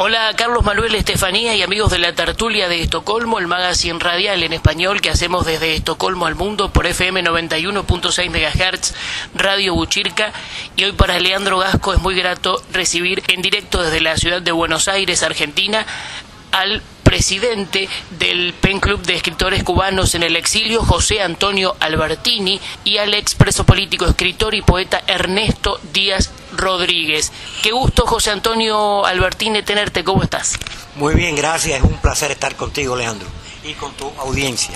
Hola, Carlos Manuel Estefanía y amigos de la tertulia de Estocolmo, el magazine radial en español que hacemos desde Estocolmo al mundo por FM 91.6 MHz, Radio Buchirca. Y hoy para Leandro Gasco es muy grato recibir en directo desde la ciudad de Buenos Aires, Argentina, al presidente del PEN Club de Escritores Cubanos en el Exilio, José Antonio Albertini, y al expreso político, escritor y poeta Ernesto Díaz Rodríguez. Qué gusto, José Antonio Albertini, tenerte. ¿Cómo estás? Muy bien, gracias. Es un placer estar contigo, Leandro, y con tu audiencia.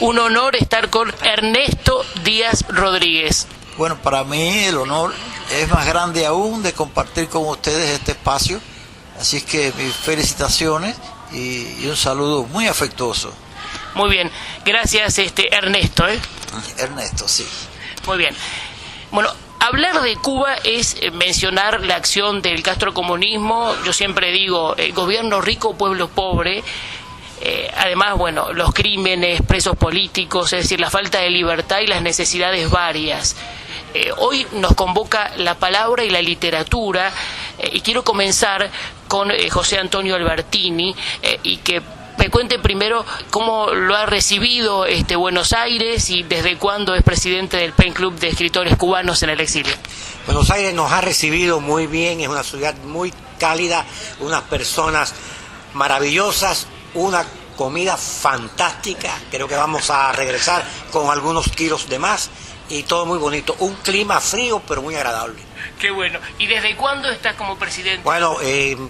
Un honor estar con Ernesto Díaz Rodríguez. Bueno, para mí el honor es más grande aún de compartir con ustedes este espacio. Así es que mis felicitaciones y un saludo muy afectuoso. Muy bien, gracias Ernesto. Ernesto, sí. Muy bien. Bueno, hablar de Cuba es mencionar la acción del castrocomunismo. Yo siempre digo, gobierno rico, pueblo pobre. Además, bueno, los crímenes, presos políticos, es decir, la falta de libertad y las necesidades varias. Hoy nos convoca la palabra y la literatura, y quiero comenzar con José Antonio Albertini, y que me cuente primero cómo lo ha recibido Buenos Aires y desde cuándo es presidente del PEN Club de Escritores Cubanos en el Exilio. Buenos Aires nos ha recibido muy bien, es una ciudad muy cálida, unas personas maravillosas, una comida fantástica. Creo que vamos a regresar con algunos kilos de más y todo muy bonito. Un clima frío pero muy agradable. Qué bueno. ¿Y desde cuándo estás como presidente? Bueno,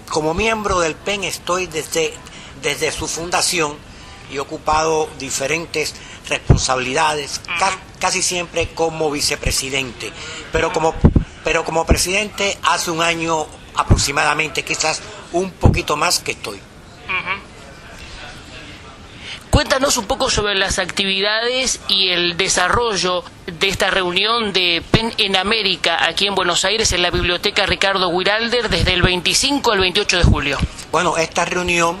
como miembro del PEN estoy desde su fundación y he ocupado diferentes responsabilidades, casi siempre como vicepresidente, pero como presidente hace un año aproximadamente, quizás un poquito más que estoy. Cuéntanos un poco sobre las actividades y el desarrollo de esta reunión de PEN en América, aquí en Buenos Aires, en la Biblioteca Ricardo Wiralder, desde el 25 al 28 de julio. Bueno, esta reunión,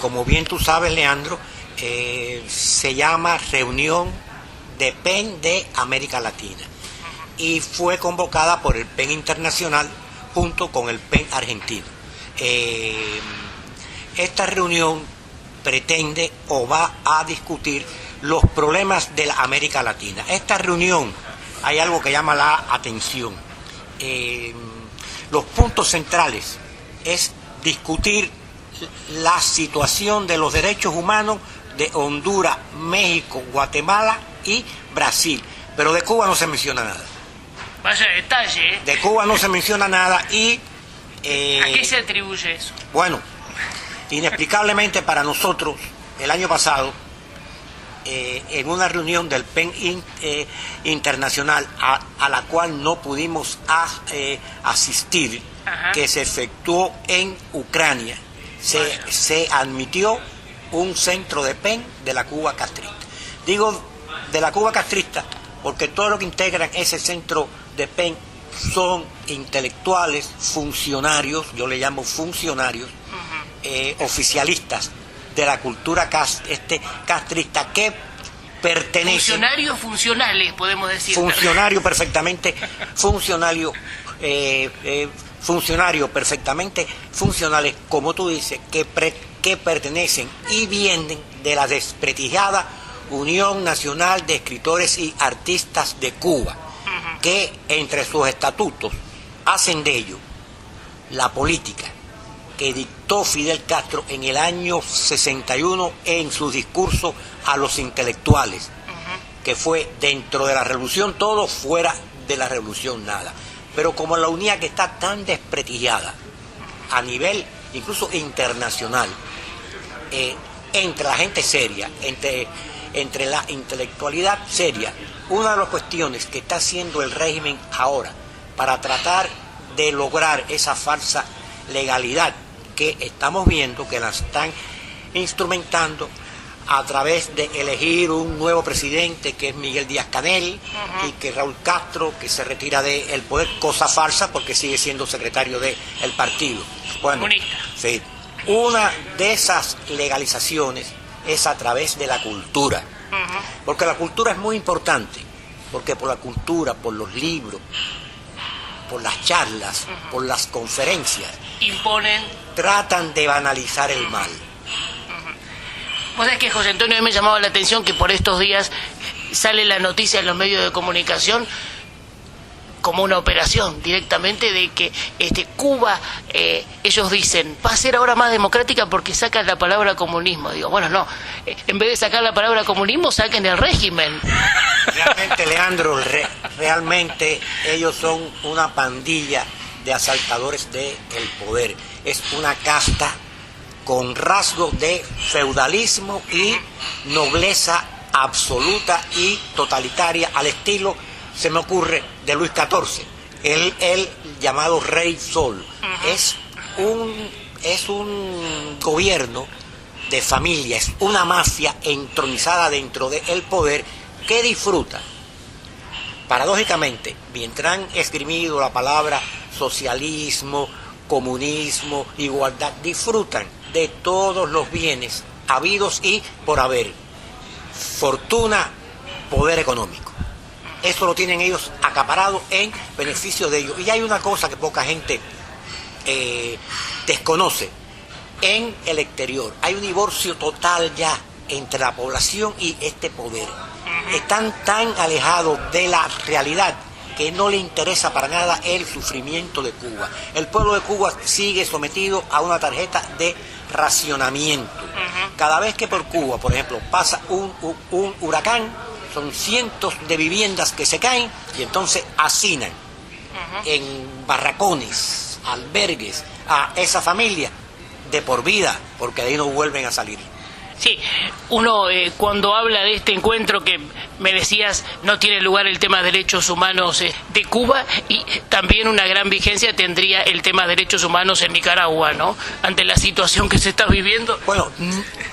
como bien tú sabes, Leandro, se llama Reunión de PEN de América Latina y fue convocada por el PEN Internacional junto con el PEN Argentino. Esta reunión pretende o va a discutir los problemas de la América Latina. Esta reunión hay algo que llama la atención. Los puntos centrales es discutir la situación de los derechos humanos de Honduras, México, Guatemala y Brasil. Pero de Cuba no se menciona nada. Vaya detalle, ¿eh? De Cuba no se menciona nada y... ¿A qué se atribuye eso? Bueno, inexplicablemente para nosotros, el año pasado, en una reunión del PEN Internacional a la cual no pudimos asistir, que se efectuó en Ucrania, se admitió un centro de PEN de la Cuba castrista. Digo de la Cuba castrista porque todo lo que integran ese centro de PEN son intelectuales, funcionarios, yo le llamo funcionarios, oficialistas de la cultura castrista que pertenecen... Funcionarios funcionales, podemos decir. Funcionario perfectamente, funcionario perfectamente funcionales, como tú dices, que pertenecen y vienen de la desprestigiada Unión Nacional de Escritores y Artistas de Cuba, que entre sus estatutos hacen de ello la política que dictó Fidel Castro en el año 61 en su discurso a los intelectuales, que fue dentro de la revolución todo, fuera de la revolución nada. Pero como la unidad que está tan desprestigiada a nivel incluso internacional, entre la gente seria, entre la intelectualidad seria, una de las cuestiones que está haciendo el régimen ahora para tratar de lograr esa falsa legalidad que estamos viendo, que la están instrumentando a través de elegir un nuevo presidente que es Miguel Díaz-Canel, y que Raúl Castro, que se retira del poder, cosa falsa porque sigue siendo secretario del partido. Bueno, sí, una de esas legalizaciones es a través de la cultura, porque la cultura es muy importante, porque por la cultura, por los libros, por las charlas, por las conferencias, imponen. Tratan de banalizar el mal. Vos sabés que, José Antonio, a mí me llamaba la atención que por estos días sale la noticia en los medios de comunicación como una operación directamente de que Cuba, ellos dicen, va a ser ahora más democrática porque sacan la palabra comunismo. Digo, bueno, no, en vez de sacar la palabra comunismo, saquen el régimen. Realmente, Leandro, realmente ellos son una pandilla de asaltadores del poder. Es una casta con rasgos de feudalismo y nobleza absoluta y totalitaria, al estilo, se me ocurre, de Luis XIV, el llamado Rey Sol. Es un gobierno de familia, es una mafia entronizada dentro del poder que disfruta, paradójicamente, mientras han esgrimido la palabra socialismo, comunismo, igualdad, disfrutan de todos los bienes habidos y por haber, fortuna, poder económico. Eso lo tienen ellos acaparado en beneficio de ellos. Y hay una cosa que poca gente desconoce. En el exterior hay un divorcio total ya entre la población y este poder. Están tan alejados de la realidad que no le interesa para nada el sufrimiento de Cuba. El pueblo de Cuba sigue sometido a una tarjeta de racionamiento. Cada vez que por Cuba, por ejemplo, pasa un huracán, son cientos de viviendas que se caen y entonces hacinan en barracones, albergues, a esa familia de por vida, porque de ahí no vuelven a salir. Sí, uno cuando habla de este encuentro que me decías no tiene lugar el tema de derechos humanos de Cuba, y también una gran vigencia tendría el tema de derechos humanos en Nicaragua, ¿no? Ante la situación que se está viviendo. Bueno,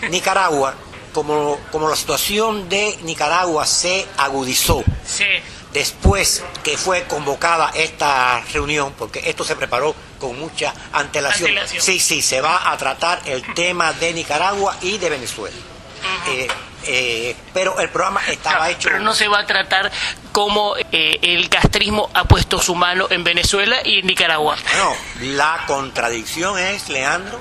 Nicaragua, como la situación de Nicaragua se agudizó, sí, después que fue convocada esta reunión, porque esto se preparó con mucha antelación. Sí, se va a tratar el tema de Nicaragua y de Venezuela. Pero el programa estaba hecho... Pero no se va a tratar cómo el castrismo ha puesto su mano en Venezuela y en Nicaragua. No, la contradicción es, Leandro,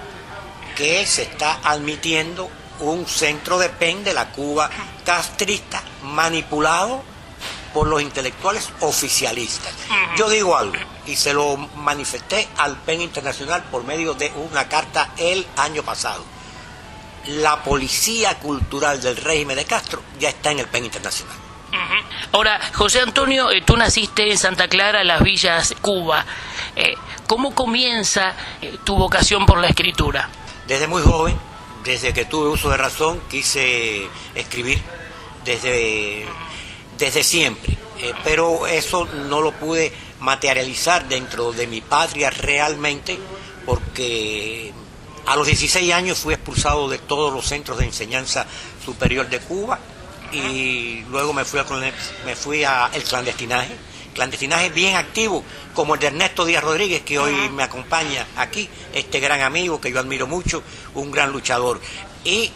que se está admitiendo un centro de PEN de la Cuba castrista manipulado por los intelectuales oficialistas. Yo digo algo, y se lo manifesté al PEN Internacional por medio de una carta el año pasado. La policía cultural del régimen de Castro ya está en el PEN Internacional. Ahora, José Antonio, tú naciste en Santa Clara, Las Villas, Cuba. ¿Cómo comienza tu vocación por la escritura? Desde muy joven, desde que tuve uso de razón, quise escribir desde siempre, pero eso no lo pude materializar dentro de mi patria realmente, porque a los 16 años fui expulsado de todos los centros de enseñanza superior de Cuba y luego me fui a el clandestinaje bien activo, como el de Ernesto Díaz Rodríguez, que hoy me acompaña aquí, este gran amigo que yo admiro mucho, un gran luchador. Y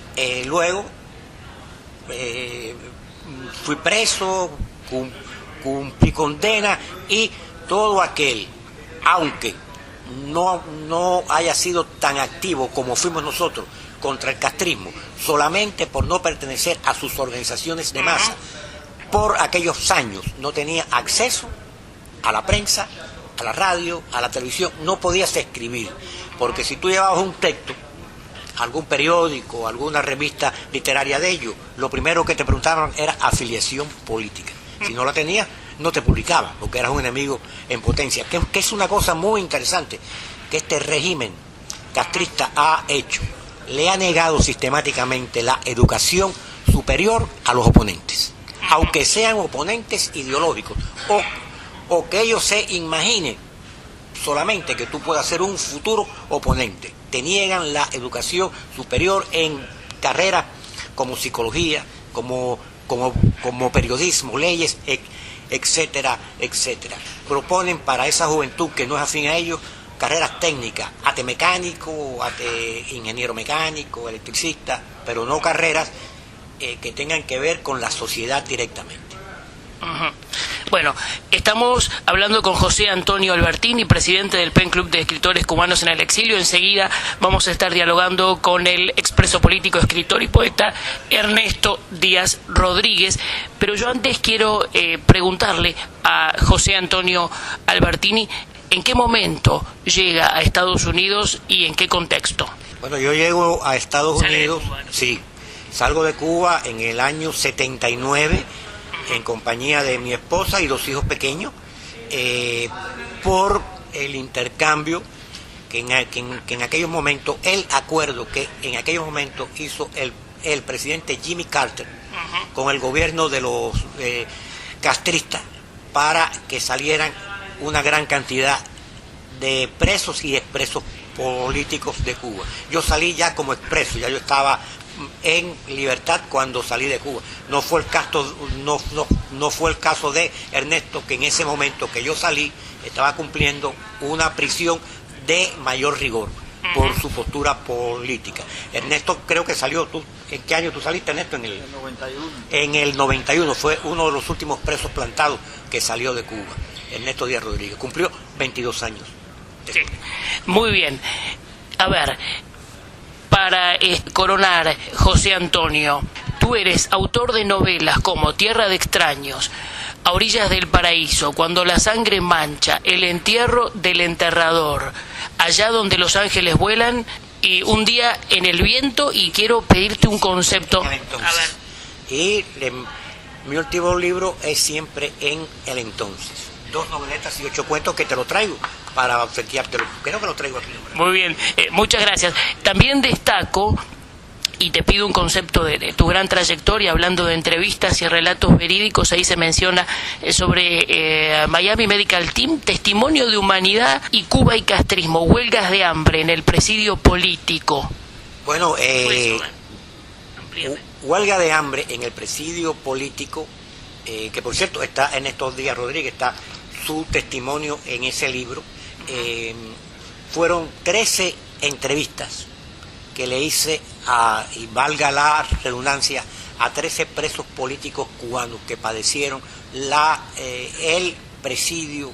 luego fui preso, cumplí condena, y todo aquel, aunque no haya sido tan activo como fuimos nosotros contra el castrismo, solamente por no pertenecer a sus organizaciones de masa, por aquellos años no tenía acceso a la prensa, a la radio, a la televisión, no podías escribir, porque si tú llevabas un texto, algún periódico, alguna revista literaria de ellos, lo primero que te preguntaban era afiliación política. Si no la tenías, no te publicaban, porque eras un enemigo en potencia, que es una cosa muy interesante que este régimen castrista ha hecho. Le ha negado sistemáticamente la educación superior a los oponentes, aunque sean oponentes ideológicos, o que ellos se imaginen solamente que tú puedas ser un futuro oponente. Te niegan la educación superior en carreras como psicología, como periodismo, leyes, etcétera, etcétera. Proponen para esa juventud que no es afín a ellos carreras técnicas, ate mecánico, ate ingeniero mecánico, electricista, pero no carreras que tengan que ver con la sociedad directamente. Bueno, estamos hablando con José Antonio Albertini, presidente del PEN Club de Escritores Cubanos en el Exilio. Enseguida vamos a estar dialogando con el expreso político, escritor y poeta Ernesto Díaz Rodríguez. Pero yo antes quiero preguntarle a José Antonio Albertini, ¿en qué momento llega a Estados Unidos y en qué contexto? Bueno, yo llego a Estados Unidos, sí, salgo de Cuba en el año 79 en compañía de mi esposa y 2 hijos pequeños, por el intercambio que en aquellos momentos, el acuerdo que en aquellos momentos hizo el presidente Jimmy Carter con el gobierno de los castristas para que salieran una gran cantidad de presos y expresos políticos de Cuba. Yo salí ya como expreso, ya yo estaba en libertad cuando salí de Cuba. No fue el caso de Ernesto, que en ese momento que yo salí estaba cumpliendo una prisión de mayor rigor por su postura política. Ernesto creo que salió, ¿en qué año tú saliste, Ernesto? En el 91. En el 91, fue uno de los últimos presos plantados que salió de Cuba. Ernesto Díaz Rodríguez cumplió 22 años. Sí. Muy bien. A ver, para coronar, José Antonio, tú eres autor de novelas como Tierra de extraños, A orillas del paraíso, Cuando la sangre mancha, El entierro del enterrador, Allá donde los ángeles vuelan y Un día en el viento, y quiero pedirte un concepto. A ver. Y mi último libro es Siempre en el entonces. 2 noveletas y 8 cuentos que te lo traigo para obsequiártelo. Creo que lo traigo aquí. Muy bien, muchas gracias. También destaco y te pido un concepto de tu gran trayectoria, hablando de entrevistas y relatos verídicos. Ahí se menciona sobre Miami Medical Team, Testimonio de Humanidad y Cuba y Castrismo, huelgas de hambre en el presidio político. Bueno, huelga de hambre en el presidio político, que por cierto está en estos días, Rodríguez, está su testimonio en ese libro. Fueron 13 entrevistas que le hice, y valga la redundancia, a 13 presos políticos cubanos que padecieron el presidio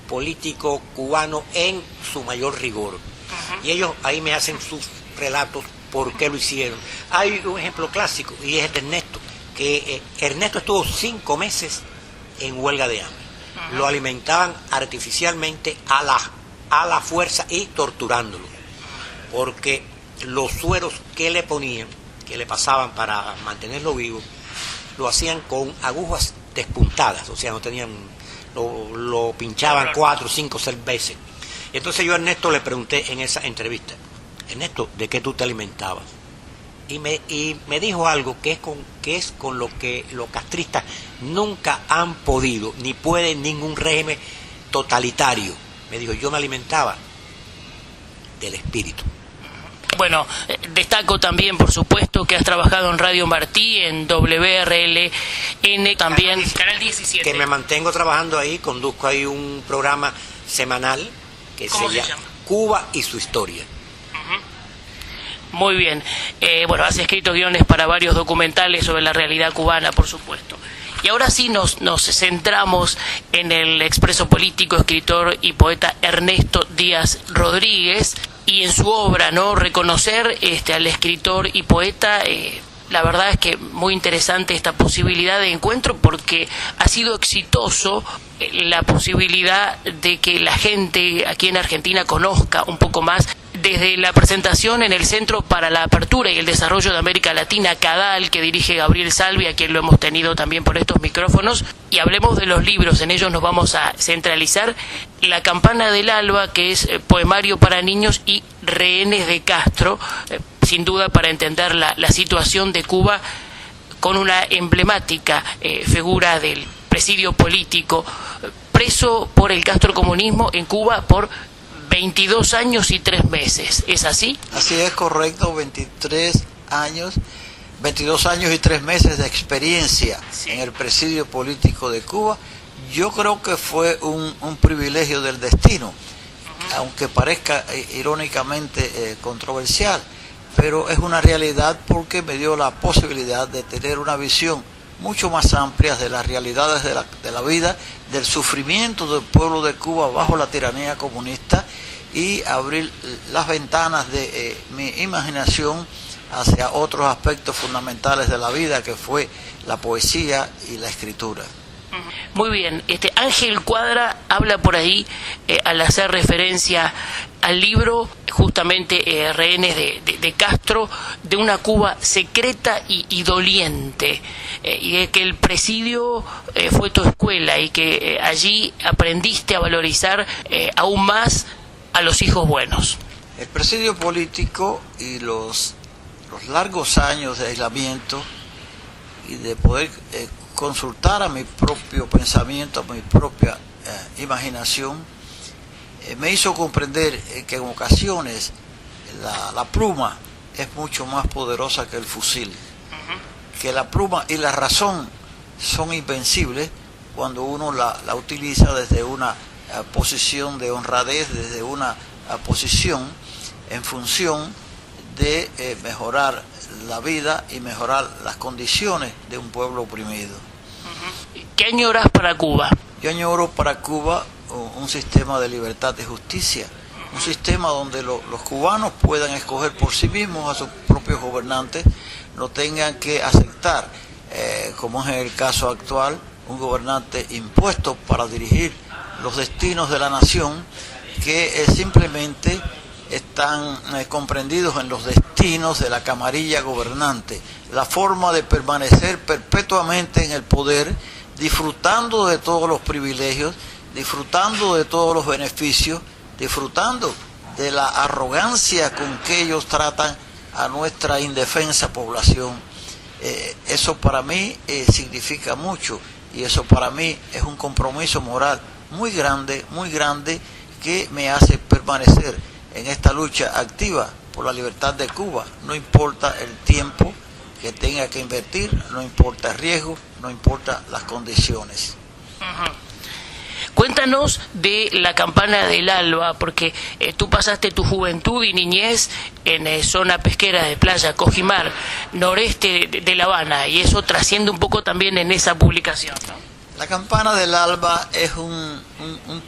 político cubano en su mayor rigor. Y ellos ahí me hacen sus relatos por qué lo hicieron. Hay un ejemplo clásico y es el de Ernesto, que Ernesto estuvo 5 meses en huelga de hambre. Lo alimentaban artificialmente a la fuerza y torturándolo, porque los sueros que le ponían, que le pasaban para mantenerlo vivo, lo hacían con agujas despuntadas, o sea, no tenían, lo pinchaban 4, 5, 6 veces. Y entonces yo a Ernesto le pregunté en esa entrevista: Ernesto, ¿de qué tú te alimentabas? Y me dijo algo que es con lo que los castristas nunca han podido, ni puede ningún régimen totalitario. Me dijo: yo me alimentaba del espíritu. Bueno, destaco también, por supuesto, que has trabajado en Radio Martí, en WRLN, también Canal 17. Que me mantengo trabajando ahí, conduzco ahí un programa semanal que se llama Cuba y su historia. Muy bien. Bueno, has escrito guiones para varios documentales sobre la realidad cubana, por supuesto. Y ahora sí nos centramos en el expreso político, escritor y poeta Ernesto Díaz Rodríguez, y en su obra, ¿no? Reconocer al escritor y poeta, la verdad es que muy interesante esta posibilidad de encuentro, porque ha sido exitoso la posibilidad de que la gente aquí en Argentina conozca un poco más. Desde la presentación en el Centro para la Apertura y el Desarrollo de América Latina, CADAL, que dirige Gabriel Salvi, a quien lo hemos tenido también por estos micrófonos, y hablemos de los libros, en ellos nos vamos a centralizar. La Campana del Alba, que es poemario para niños, y Rehenes de Castro, sin duda para entender la situación de Cuba, con una emblemática figura del presidio político, preso por el castrocomunismo en Cuba por 22 años y 3 meses, ¿es así? Así es, correcto, 22 años y 3 meses de experiencia en el presidio político de Cuba. Yo creo que fue un privilegio del destino, aunque parezca irónicamente controversial, pero es una realidad porque me dio la posibilidad de tener una visión mucho más amplias de las realidades de la vida, del sufrimiento del pueblo de Cuba bajo la tiranía comunista, y abrir las ventanas de mi imaginación hacia otros aspectos fundamentales de la vida, que fue la poesía y la escritura. Muy bien, Ángel Cuadra habla por ahí, al hacer referencia al libro, justamente Rehenes de Castro, de una Cuba secreta y doliente, y de que el presidio fue tu escuela, y que allí aprendiste a valorizar aún más a los hijos buenos. El presidio político y los largos años de aislamiento y de poder consultar a mi propio pensamiento, a mi propia imaginación, me hizo comprender que en ocasiones la pluma es mucho más poderosa que el fusil, que la pluma y la razón son invencibles cuando uno la utiliza desde una posición de honradez, desde una posición en función de mejorar la vida y mejorar las condiciones de un pueblo oprimido. ¿Qué añoras para Cuba? Yo añoro para Cuba un sistema de libertad y justicia, un sistema donde los cubanos puedan escoger por sí mismos a sus propios gobernantes, no tengan que aceptar, como es en el caso actual, un gobernante impuesto para dirigir los destinos de la nación, que simplemente están comprendidos en los destinos de la camarilla gobernante, la forma de permanecer perpetuamente en el poder, disfrutando de todos los privilegios, disfrutando de todos los beneficios, disfrutando de la arrogancia con que ellos tratan a nuestra indefensa población. Eso para mí significa mucho, y eso para mí es un compromiso moral muy grande, que me hace permanecer en esta lucha activa por la libertad de Cuba. No importa el tiempo que tenga que invertir, no importa el riesgo, no importa las condiciones. Cuéntanos de la Campana del Alba, porque tú pasaste tu juventud y niñez en zona pesquera de Playa Cojimar, noreste de La Habana, y eso trasciende un poco también en esa publicación, ¿no? La Campana del Alba es un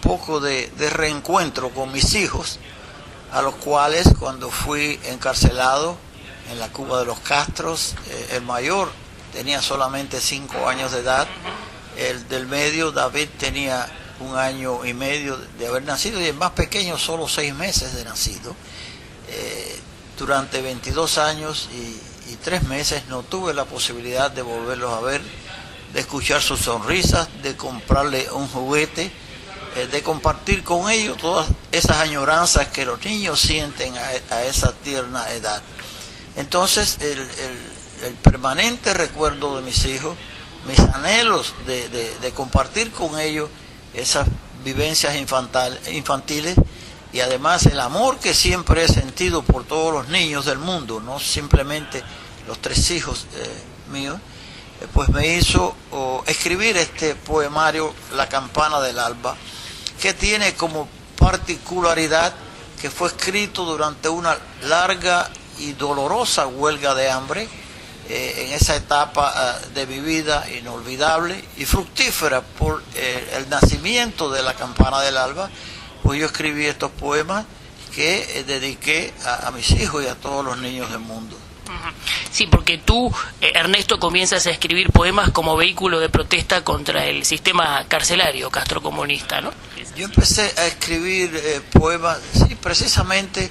poco de reencuentro con mis hijos, a los cuales cuando fui encarcelado en la Cuba de los Castros, el mayor tenía solamente 5 años de edad, el del medio, David, tenía 1 año y medio de haber nacido, y el más pequeño solo 6 meses de nacido. Durante 22 años y 3 meses no tuve la posibilidad de volverlos a ver, de escuchar sus sonrisas, de comprarle un juguete, de compartir con ellos todas esas añoranzas que los niños sienten a esa tierna edad. Entonces el permanente recuerdo de mis hijos, mis anhelos de compartir con ellos esas vivencias infantiles, y además el amor que siempre he sentido por todos los niños del mundo, no simplemente los 3 hijos míos, pues me hizo escribir este poemario, La Campana del Alba, que tiene como particularidad que fue escrito durante una larga y dolorosa huelga de hambre, en esa etapa de mi vida inolvidable y fructífera por el nacimiento de la Campana del Alba. Pues yo escribí estos poemas que dediqué a mis hijos y a todos los niños del mundo. Sí, porque tú, Ernesto, comienzas a escribir poemas como vehículo de protesta contra el sistema carcelario castrocomunista, ¿no? Yo empecé a escribir poemas, sí, precisamente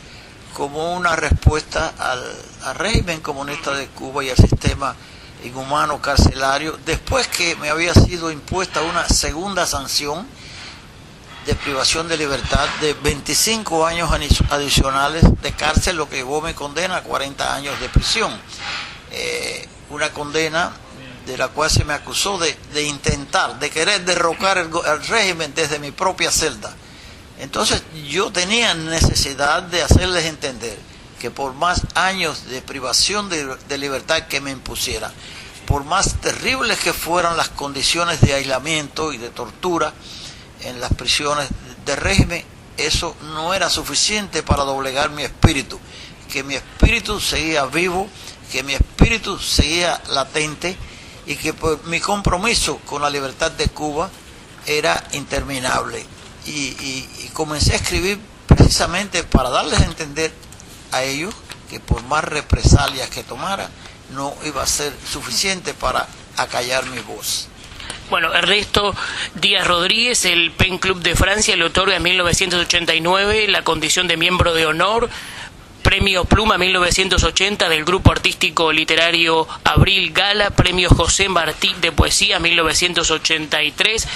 como una respuesta al régimen comunista de Cuba y al sistema inhumano carcelario, después que me había sido impuesta una segunda sanción de privación de libertad de 25 años adicionales de cárcel, lo que llevó mi condena a 40 años de prisión. Una condena de la cual se me acusó de intentar, de querer derrocar el régimen desde mi propia celda. Entonces yo tenía necesidad de hacerles entender que por más años de privación de libertad que me impusieran, por más terribles que fueran las condiciones de aislamiento y de tortura en las prisiones de régimen, eso no era suficiente para doblegar mi espíritu, que mi espíritu seguía vivo, que mi espíritu seguía latente, y que pues, mi compromiso con la libertad de Cuba era interminable. Y comencé a escribir precisamente para darles a entender a ellos que por más represalias que tomara, no iba a ser suficiente para acallar mi voz. Bueno, Ernesto Díaz Rodríguez, el Pen Club de Francia le otorga en 1989 la condición de miembro de honor, Premio Pluma 1980 del Grupo Artístico Literario Abril Gala, Premio José Martí de Poesía 1983,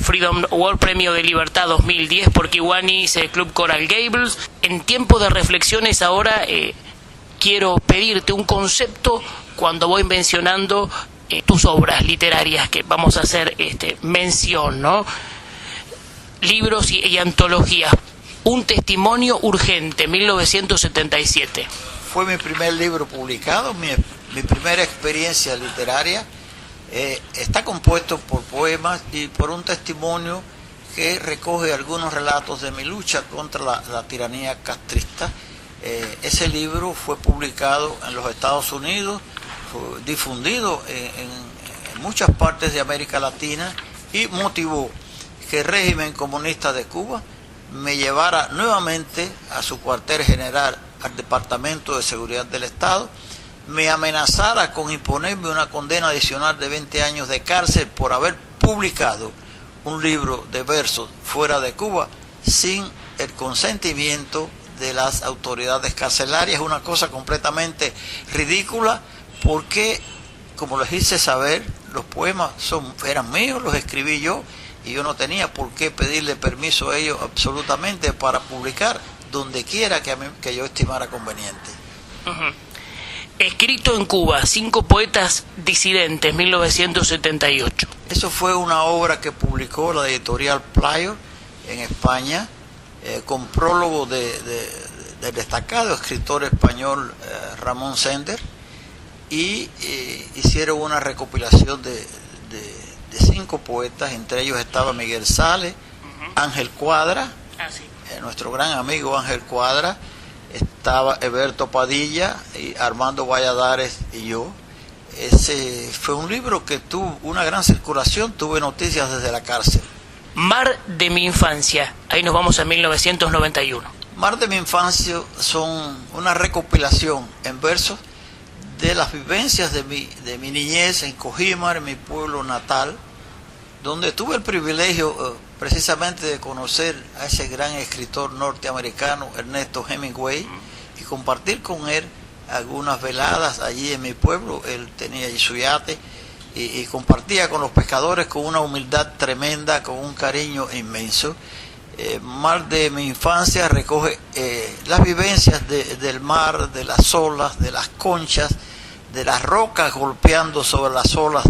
Freedom World Premio de Libertad 2010 por Kiwanis Club Coral Gables. En tiempo de reflexiones ahora quiero pedirte un concepto cuando voy mencionando tus obras literarias, que vamos a hacer mención, ¿no? Libros y antologías. Un testimonio urgente, 1977. Fue mi primer libro publicado, mi primera experiencia literaria. Está compuesto por poemas y por un testimonio que recoge algunos relatos de mi lucha contra la tiranía castrista. Ese libro fue publicado en los Estados Unidos, fue difundido en muchas partes de América Latina y motivó que el régimen comunista de Cuba me llevara nuevamente a su cuartel general, al Departamento de Seguridad del Estado, me amenazara con imponerme una condena adicional de 20 años de cárcel por haber publicado un libro de versos fuera de Cuba sin el consentimiento de las autoridades carcelarias. Una cosa completamente ridícula, porque, como les hice saber, los poemas eran míos, los escribí yo, y yo no tenía por qué pedirle permiso a ellos absolutamente para publicar donde quiera que yo estimara conveniente. Escrito en Cuba, 5 poetas disidentes, 1978. Eso fue una obra que publicó la editorial Playo en España, con prólogo del destacado escritor español Ramón Sender, y hicieron una recopilación de 5 poetas. Entre ellos estaba Miguel Sales, Ángel Cuadra, nuestro gran amigo Ángel Cuadra, estaba Eberto Padilla y Armando Valladares y yo. Ese fue un libro que tuvo una gran circulación, tuve noticias desde la cárcel. Mar de mi infancia, ahí nos vamos a 1991. Mar de mi infancia son una recopilación en versos de las vivencias de mi niñez en Cojímar, en mi pueblo natal, donde tuve el privilegio precisamente de conocer a ese gran escritor norteamericano, Ernesto Hemingway, y compartir con él algunas veladas allí en mi pueblo. Él tenía allí su yate y compartía con los pescadores con una humildad tremenda, con un cariño inmenso. Mar de mi infancia recoge las vivencias del mar, de las olas, de las conchas, de las rocas golpeando sobre las olas,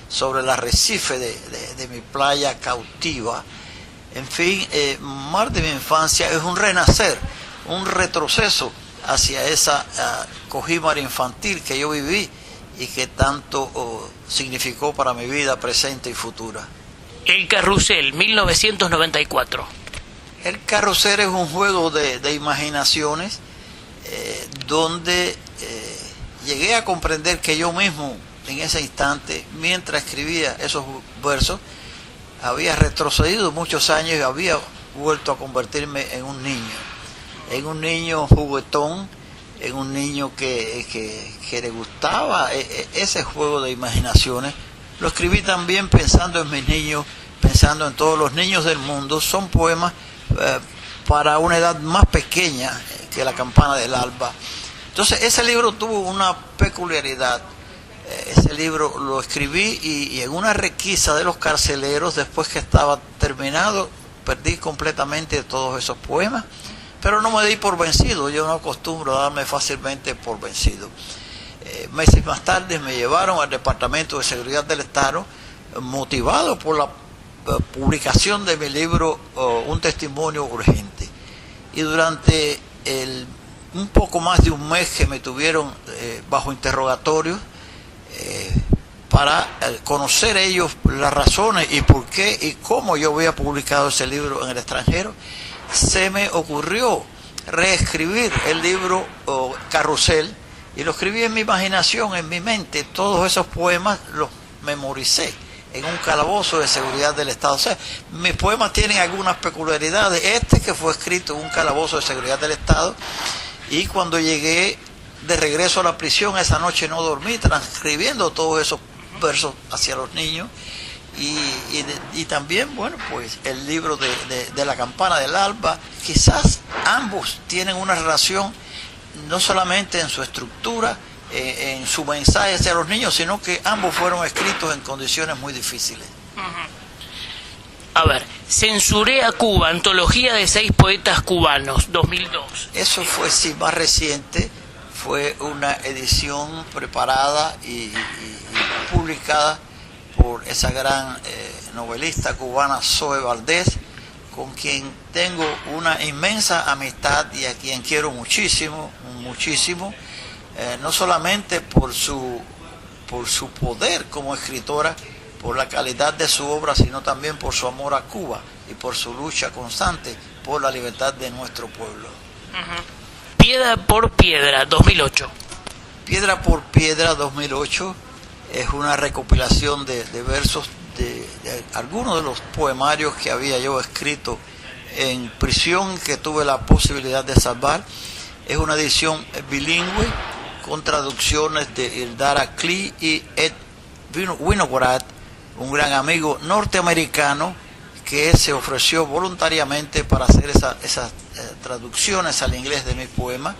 sobre el arrecife de mi playa cautiva. En fin, Mar de mi infancia es un renacer, un retroceso hacia esa Cojímar infantil que yo viví y que tanto significó para mi vida presente y futura. El Carrusel, 1994. El Carrusel es un juego de imaginaciones donde llegué a comprender que yo mismo en ese instante, mientras escribía esos versos, había retrocedido muchos años y había vuelto a convertirme en un niño juguetón, en un niño que le gustaba ese juego de imaginaciones. Lo escribí también pensando en mis niños, pensando en todos los niños del mundo. Son poemas para una edad más pequeña que La campana del alba. Entonces ese libro tuvo una peculiaridad. Ese libro lo escribí y en una requisa de los carceleros, después que estaba terminado, perdí completamente todos esos poemas, pero no me di por vencido. Yo no acostumbro a darme fácilmente por vencido. Meses más tarde me llevaron al Departamento de Seguridad del Estado, motivado por la publicación de mi libro Un testimonio urgente. Y durante un poco más de un mes que me tuvieron bajo interrogatorio, para conocer ellos las razones y por qué y cómo yo había publicado ese libro en el extranjero, se me ocurrió reescribir el libro Carrusel, y lo escribí en mi imaginación, en mi mente. Todos esos poemas los memoricé en un calabozo de seguridad del Estado. O sea, mis poemas tienen algunas peculiaridades. Que fue escrito en un calabozo de seguridad del Estado, y cuando llegué de regreso a la prisión, esa noche no dormí, transcribiendo todos esos versos hacia los niños. Y también, bueno, pues el libro de La campana del alba. Quizás ambos tienen una relación, no solamente en su estructura, en su mensaje hacia los niños, sino que ambos fueron escritos en condiciones muy difíciles. A ver, Censuré a Cuba, antología de 6 poetas cubanos, 2002. Eso fue, sí, más reciente. Fue una edición preparada y publicada por esa gran novelista cubana Zoe Valdés, con quien tengo una inmensa amistad y a quien quiero muchísimo, muchísimo, no solamente por su poder como escritora, por la calidad de su obra, sino también por su amor a Cuba y por su lucha constante por la libertad de nuestro pueblo. Piedra por Piedra, 2008. Piedra por Piedra, 2008, es una recopilación de versos de algunos de los poemarios que había yo escrito en prisión, que tuve la posibilidad de salvar. Es una edición bilingüe con traducciones de Ildar Akli y Ed Winograd, un gran amigo norteamericano que se ofreció voluntariamente para hacer esas traducciones al inglés de mis poemas.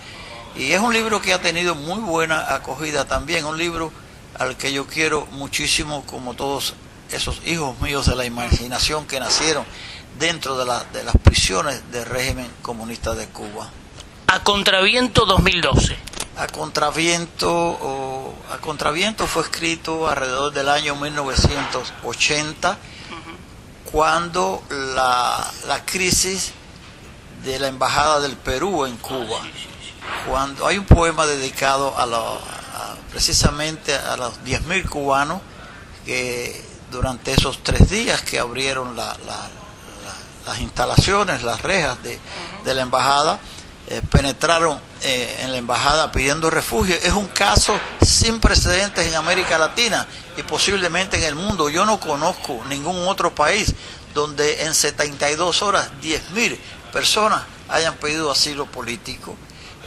Y es un libro que ha tenido muy buena acogida también, un libro al que yo quiero muchísimo, como todos esos hijos míos de la imaginación que nacieron dentro de las prisiones del régimen comunista de Cuba. A Contraviento, 2012. A Contraviento fue escrito alrededor del año 1980, cuando la crisis de la embajada del Perú en Cuba, cuando hay un poema dedicado precisamente a los 10.000 cubanos que durante esos 3 días que abrieron las instalaciones, las rejas de la embajada, penetraron en la embajada pidiendo refugio. Es un caso sin precedentes en América Latina y posiblemente en el mundo. Yo no conozco ningún otro país donde en 72 horas 10.000 personas hayan pedido asilo político.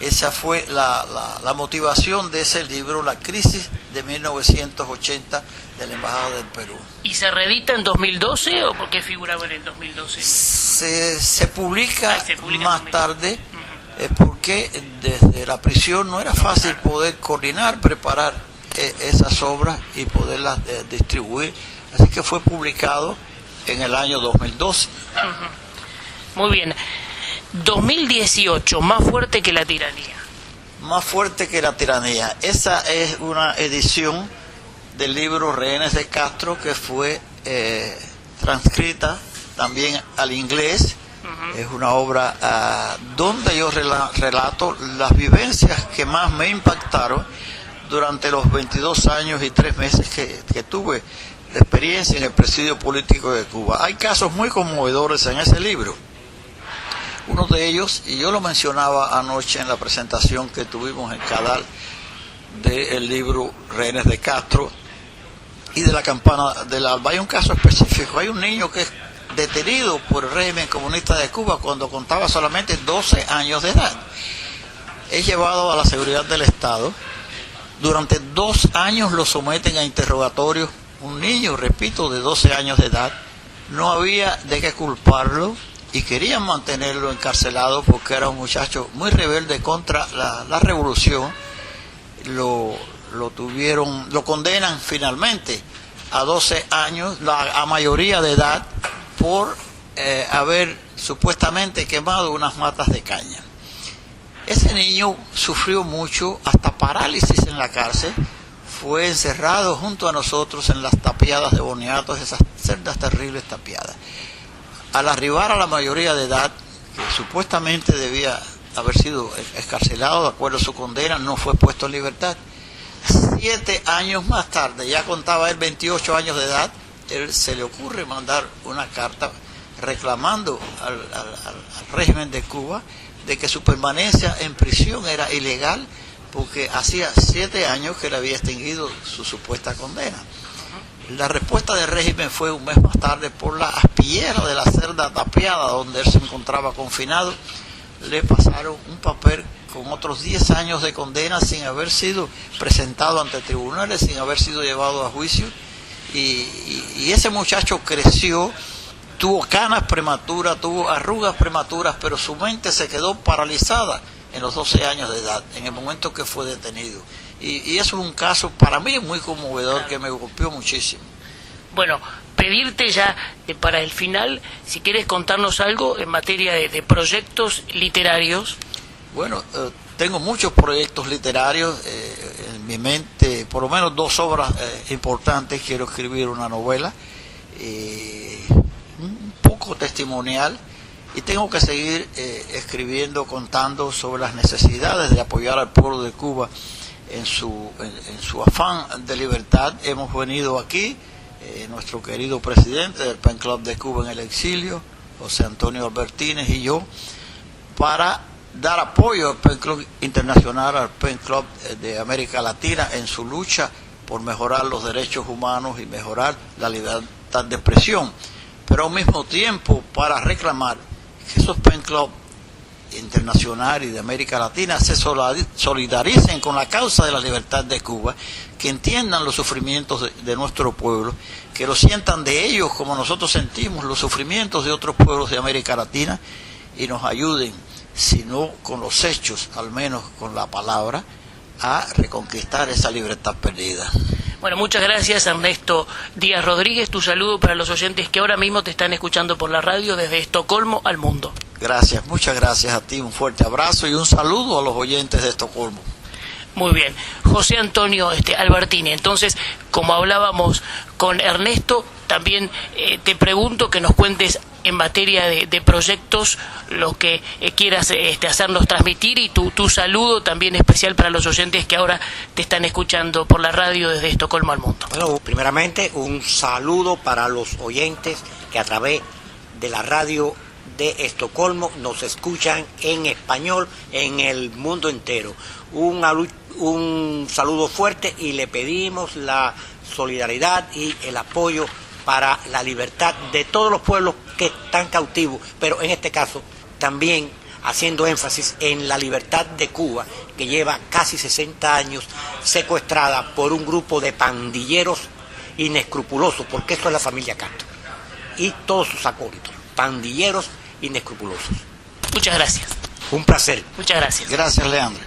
Esa fue la motivación de ese libro, La crisis de 1980 de la Embajada del Perú. ¿Y se reedita en 2012 o por qué figuraba en el 2012? Se publica más tarde, porque desde la prisión no era fácil poder coordinar, preparar esas obras y poderlas distribuir. Así que fue publicado en el año 2012. Muy bien. 2018, Más fuerte que la tiranía. Más fuerte que la tiranía. Esa es una edición del libro Rehenes de Castro que fue transcrita también al inglés. Es una obra donde yo relato las vivencias que más me impactaron durante los 22 años y 3 meses que tuve de experiencia en el presidio político de Cuba. Hay casos muy conmovedores en ese libro. Uno de ellos, y yo lo mencionaba anoche en la presentación que tuvimos en Cadal del libro Rehenes de Castro y de La campana del alba. Hay un caso específico. Hay un niño que es detenido por el régimen comunista de Cuba cuando contaba solamente 12 años de edad. Es llevado a la seguridad del Estado. Durante 2 años lo someten a interrogatorios. Un niño, repito, de 12 años de edad. No había de qué culparlo y querían mantenerlo encarcelado porque era un muchacho muy rebelde contra la revolución. Lo condenan finalmente a 12 años, a mayoría de edad, por haber supuestamente quemado unas matas de caña. Ese niño sufrió mucho, hasta parálisis en la cárcel. Fue encerrado junto a nosotros en las tapiadas de Boniato, esas celdas terribles tapiadas. Al arribar a la mayoría de edad, que supuestamente debía haber sido excarcelado de acuerdo a su condena, no fue puesto en libertad. 7 años más tarde, ya contaba él 28 años de edad, se le ocurre mandar una carta reclamando al régimen de Cuba de que su permanencia en prisión era ilegal porque hacía 7 años que le había extinguido su supuesta condena. La respuesta del régimen fue un mes más tarde por la aspillera de la celda tapiada donde él se encontraba confinado. Le pasaron un papel con otros 10 años de condena sin haber sido presentado ante tribunales, sin haber sido llevado a juicio. Y ese muchacho creció, tuvo canas prematuras, tuvo arrugas prematuras, pero su mente se quedó paralizada en los 12 años de edad, en el momento que fue detenido. Y eso es un caso para mí muy conmovedor, que me golpeó muchísimo. Bueno, pedirte ya para el final, si quieres contarnos algo en materia de proyectos literarios. Bueno, tengo muchos proyectos literarios en mi mente, por lo menos 2 obras importantes. Quiero escribir una novela, un poco testimonial, y tengo que seguir escribiendo, contando sobre las necesidades de apoyar al pueblo de Cuba en su afán de libertad. Hemos venido aquí, nuestro querido presidente del Pen Club de Cuba en el exilio, José Antonio Albertínez, y yo, para dar apoyo al Pen Club Internacional, al Pen Club de América Latina, en su lucha por mejorar los derechos humanos y mejorar la libertad de expresión, pero al mismo tiempo para reclamar que esos Pen Club Internacional y de América Latina se solidaricen con la causa de la libertad de Cuba, que entiendan los sufrimientos de nuestro pueblo, que lo sientan de ellos como nosotros sentimos los sufrimientos de otros pueblos de América Latina, y nos ayuden, si no con los hechos, al menos con la palabra, a reconquistar esa libertad perdida. Bueno, muchas gracias, Ernesto Díaz Rodríguez. Tu saludo para los oyentes que ahora mismo te están escuchando por la radio desde Estocolmo al mundo. Gracias, muchas gracias a ti, un fuerte abrazo y un saludo a los oyentes de Estocolmo. Muy bien, José Antonio Albertini. Entonces, como hablábamos con Ernesto, también te pregunto que nos cuentes en materia de proyectos lo que quieras hacernos transmitir, y tu saludo también especial para los oyentes que ahora te están escuchando por la radio desde Estocolmo al mundo. Bueno, primeramente un saludo para los oyentes que a través de la radio de Estocolmo nos escuchan en español en el mundo entero. Un saludo fuerte, y le pedimos la solidaridad y el apoyo para la libertad de todos los pueblos que están cautivos, pero en este caso también haciendo énfasis en la libertad de Cuba, que lleva casi 60 años secuestrada por un grupo de pandilleros inescrupulosos, porque esto es la familia Castro y todos sus acólitos, pandilleros inescrupulosos. Muchas gracias. Un placer. Muchas gracias. Gracias, Leandro.